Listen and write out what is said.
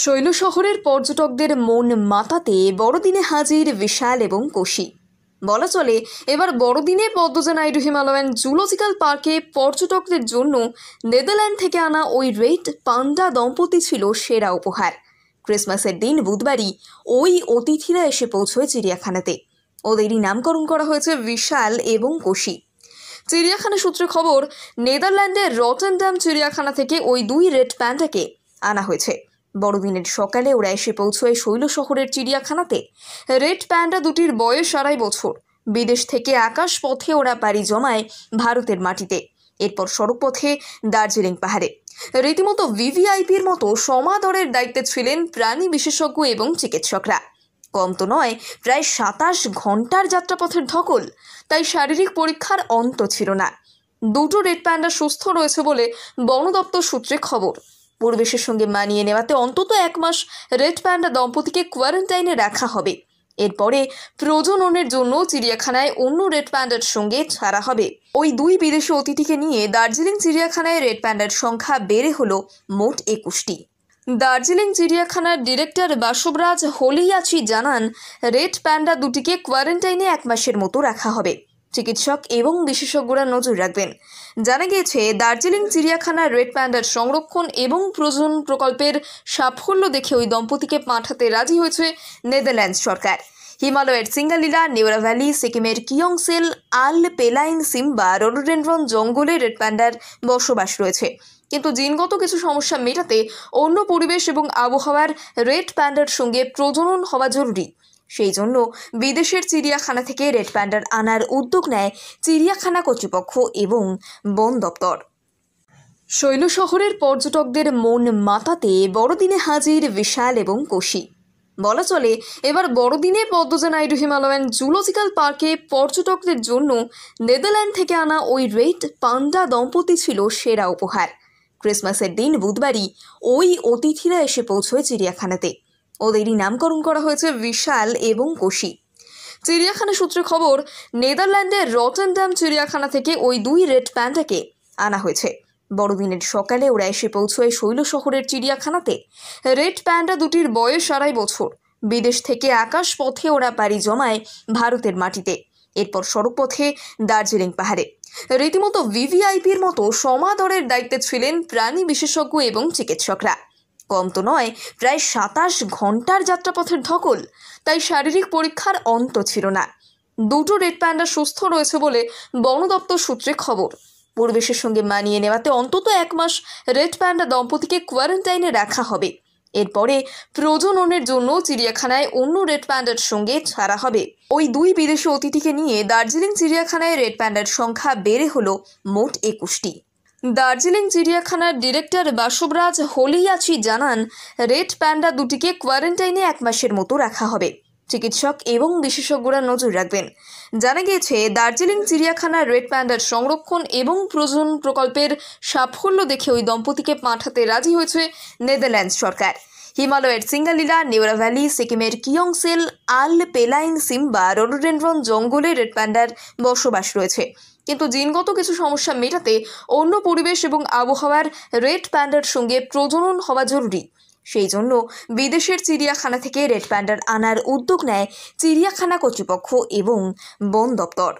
শৈল শহরের পর্যটকদের মন মাতাতে বড়দিনে হাজির বিশাল এবং কোশি। বলা চলে এবার বড়দিনে পদ্মজা নাইডু হিমালয়ান জুলজিক্যাল পার্কে পর্যটকদের জন্য নেদারল্যান্ড থেকে আনা ওই রেড পান্ডা দম্পতি ছিল সেরা উপহার। ক্রিসমাসের দিন বুধবারই ওই অতিথিরা এসে পৌঁছয় চিড়িয়াখানাতে। ওদেরই নামকরণ করা হয়েছে বিশাল এবং কোশি। চিড়িয়াখানা সূত্রে খবর, নেদারল্যান্ডের রটেনডাম চিড়িয়াখানা থেকে ওই দুই রেড প্যান্ডাকে আনা হয়েছে। বড়দিনের সকালে ওরা এসে পৌঁছয় শৈল শহরের চিড়িয়াখানাতে। রেড প্যান্ডা দুটির বয়স 2.5 বছর। বিদেশ থেকে আকাশ পথে ওরা পাড়ি জমায় ভারতের মাটিতে, এরপর সড়ক পথে দার্জিলিং পাহাড়ে। রীতিমতো ভিভিআইপির মতো সমাদরের দায়িত্বে ছিলেন প্রাণী বিশেষজ্ঞ এবং চিকিৎসকরা। কম তো নয়, প্রায় 27 ঘন্টার যাত্রাপথের ধকল, তাই শারীরিক পরীক্ষার অন্ত ছিল না। দুটো রেড প্যান্ডা সুস্থ রয়েছে বলে বন দপ্তর সূত্রে খবর। পরিবেশের সঙ্গে মানিয়ে নেওয়াতে অন্তত 1 মাস রেড প্যান্ডা দম্পতিকে কোয়ারেন্টাইনে রাখা হবে। এরপরে প্রজননের জন্য চিড়িয়াখানায় অন্য রেড প্যান্ডার সঙ্গে ছাড়া হবে। ওই দুই বিদেশি অতিথিকে নিয়ে দার্জিলিং চিড়িয়াখানায় রেড প্যান্ডার সংখ্যা বেড়ে হলো মোট 21টি। দার্জিলিং চিড়িয়াখানার ডিরেক্টর বাসবরাজ হলিয়াচি জানান, রেড প্যান্ডা দুটিকে কোয়ারেন্টাইনে 1 মাসের মতো রাখা হবে। চিকিৎসক এবং বিশেষজ্ঞরা নজর রাখবেন। জানা গিয়েছে, দার্জিলিং চিড়িয়াখানার রেড প্যান্ডার সংরক্ষণ এবং প্রজনন প্রকল্পের সাফল্য দেখে ওই দম্পতিকে পাঠাতে রাজি হয়েছে নেদারল্যান্ড সরকার। হিমালয়ের সিঙ্গালিলা, নেওরা ভ্যালি, সিকিমের কিয়ংসেল, আল পেলাইন, সিম্বা রডোডেনড্রন জঙ্গলে রেড প্যান্ডার বসবাস রয়েছে। কিন্তু জিনগত কিছু সমস্যা মেটাতে অন্য পরিবেশ এবং আবহাওয়ার রেড প্যান্ডার সঙ্গে প্রজনন হওয়া জরুরি। সেই জন্য বিদেশের চিড়িয়াখানা থেকে রেড প্যান্ডার আনার উদ্যোগ নেয় চিড়িয়াখানা কর্তৃপক্ষ এবং বন দপ্তর। শৈল শহরের পর্যটকদের মন মাতাতে বড়দিনে হাজির বিশাল এবং কোশি। বলা চলে এবার বড়দিনে পদ্মজা নাইডু হিমালয়ান জুলজিক্যাল পার্কে পর্যটকদের জন্য নেদারল্যান্ড থেকে আনা ওই রেড পান্ডা দম্পতি ছিল সেরা উপহার। ক্রিসমাসের দিন বুধবারই ওই অতিথিরা এসে পৌঁছয় চিড়িয়াখানাতে। ওদেরই নামকরণ করা হয়েছে বিশাল এবং কোশি। চিড়িয়াখানা সূত্রে খবর, নেদারল্যান্ডের রটেনডাম চিড়িয়াখানা থেকে ওই দুই রেড প্যান্ডাকে আনা হয়েছে। বড়দিনের সকালে ওরা এসে পৌঁছয় শৈল শহরের চিড়িয়াখানাতে। রেড প্যান্ডা দুটির বয়স 2.5 বছর। বিদেশ থেকে আকাশ পথে ওরা পাড়ি জমায় ভারতের মাটিতে, এরপর সড়ক পথে দার্জিলিং পাহাড়ে। রীতিমতো ভিভিআইপির মতো সমাদরের দায়িত্বে ছিলেন প্রাণী বিশেষজ্ঞ এবং চিকিৎসকরা। কম তো নয়, প্রায় 27 ঘন্টার যাত্রাপথের ধকল, তাই শারীরিক পরীক্ষার অন্ত ছিল না। দুটো রেড প্যান্ডা সুস্থ রয়েছে বলে বন দপ্তর সূত্রে খবর। পরিবেশের সঙ্গে মানিয়ে নেওয়াতে অন্তত 1 মাস রেড প্যান্ডা দম্পতিকে কোয়ারেন্টাইনে রাখা হবে। এরপরে প্রজননের জন্য চিড়িয়াখানায় অন্য রেড প্যান্ডার সঙ্গে ছাড়া হবে। ওই দুই বিদেশি অতিথিকে নিয়ে দার্জিলিং চিড়িয়াখানায় রেড প্যান্ডার সংখ্যা বেড়ে হলো মোট 21টি। দার্জিলিং চিড়িয়াখানার ডিরেক্টর বাসবরাজ হলিয়াচি জানান, রেড প্যান্ডা দুটিকে কোয়ারেন্টাইনে 1 মাসের মতো রাখা হবে। চিকিৎসক এবং বিশেষজ্ঞরা নজর রাখবেন। জানা গিয়েছে, দার্জিলিং চিড়িয়াখানার রেড প্যান্ডার সংরক্ষণ এবং প্রজনন প্রকল্পের সাফল্য দেখে ওই দম্পতিকে পাঠাতে রাজি হয়েছে নেদারল্যান্ড সরকার। হিমালয়ের সিঙ্গালিলা, নেওরা ভ্যালি, সিকিমের কিয়ংসেল, আল পেলাইন, সিম্বা রডোডেনড্রন জঙ্গলে রেড প্যান্ডার বসবাস রয়েছে। কিন্তু জিনগত কিছু সমস্যা মেটাতে অন্য পরিবেশ এবং আবহাওয়ার রেড প্যান্ডার সঙ্গে প্রজনন হওয়া জরুরি। সেই জন্য বিদেশের চিড়িয়াখানা থেকে রেড প্যান্ডার আনার উদ্যোগ নেয় চিড়িয়াখানা কর্তৃপক্ষ এবং বন দপ্তর।